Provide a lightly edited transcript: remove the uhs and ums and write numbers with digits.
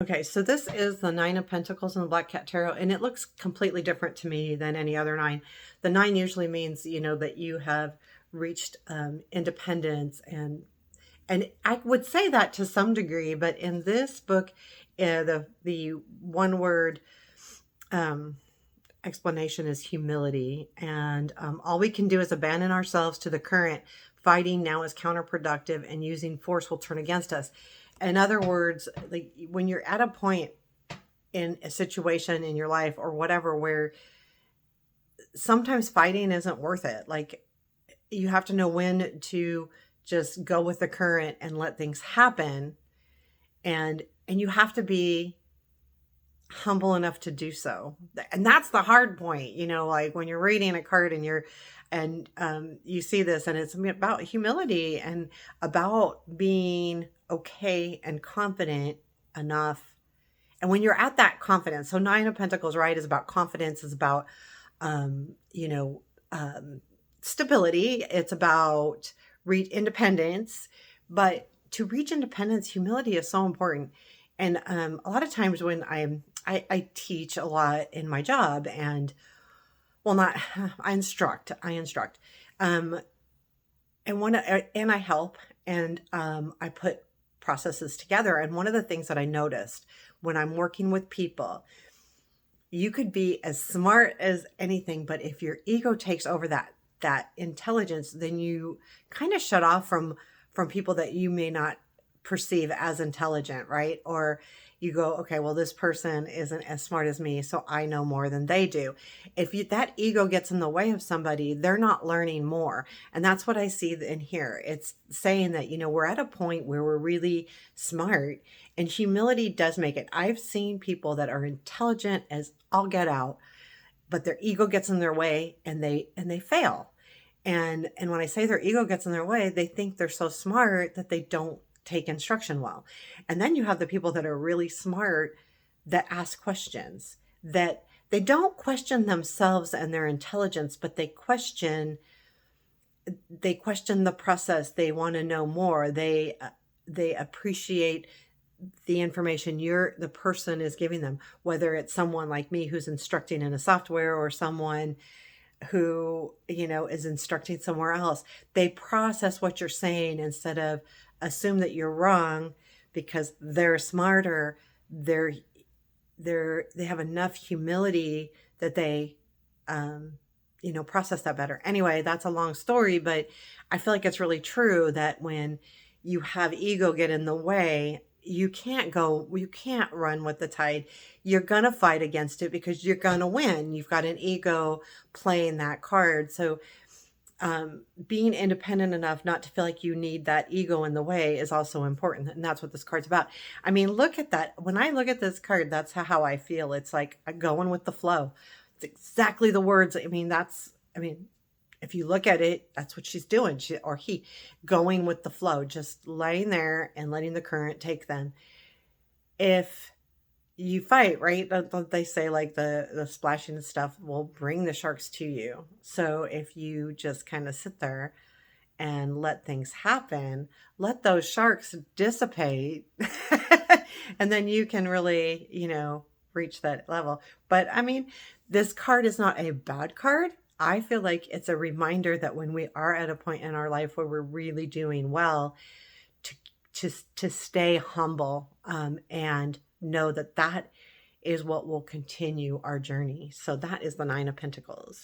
Okay, so this is the Nine of Pentacles in the Black Cat Tarot, and it looks completely different to me than any other nine. The nine usually means, that you have reached independence, and I would say that to some degree, but in this book, the one word explanation is humility, and all we can do is abandon ourselves to the current. Fighting now is counterproductive, and using force will turn against us. In other words, like when you're at a point in a situation in your life or whatever where sometimes fighting isn't worth it, like you have to know when to just go with the current and let things happen, and you have to be humble enough to do so. And that's the hard point, like when you're reading a card and you see this, and it's about humility and about being okay and confident enough. And when you're at that confidence, so Nine of Pentacles, right, is about confidence, is about stability, it's about independence. But to reach independence, humility is so important. And a lot of times when I teach a lot in my job, and well, not I instruct, and and I help, and I put processes together. And one of the things that I noticed when I'm working with people, you could be as smart as anything, but if your ego takes over that intelligence, then you kind of shut off from people that you may not perceive as intelligent, right? Or you go, okay, well, this person isn't as smart as me, so I know more than they do. If that ego gets in the way of somebody, they're not learning more. And that's what I see in here. It's saying that, we're at a point where we're really smart, and humility does make it. I've seen people that are intelligent as all get out, but their ego gets in their way, and they fail. And when I say their ego gets in their way, they think they're so smart that they don't take instruction well. And then you have the people that are really smart that ask questions, that they don't question themselves and their intelligence, but they question the process. They want to know more. They appreciate the information the person is giving them, whether it's someone like me who's instructing in a software, or someone who is instructing somewhere else. They process what you're saying instead of assume that you're wrong because they're smarter. They have enough humility that they process that better. Anyway, that's a long story, but I feel like it's really true that when you have ego get in the way, you can't run with the tide. You're going to fight against it because you're going to win. You've got an ego playing that card. So being independent enough not to feel like you need that ego in the way is also important. And that's what this card's about. I mean, look at that. When I look at this card, that's how I feel. It's like going with the flow. It's exactly the words. If you look at it, that's what she's doing. He going with the flow, just laying there and letting the current take them. If you fight, right? They say like the splashing stuff will bring the sharks to you. So if you just kind of sit there and let things happen, let those sharks dissipate, and then you can really, reach that level. But this card is not a bad card. I feel like it's a reminder that when we are at a point in our life where we're really doing well, to stay humble, and know that is what will continue our journey. So that is the Nine of Pentacles.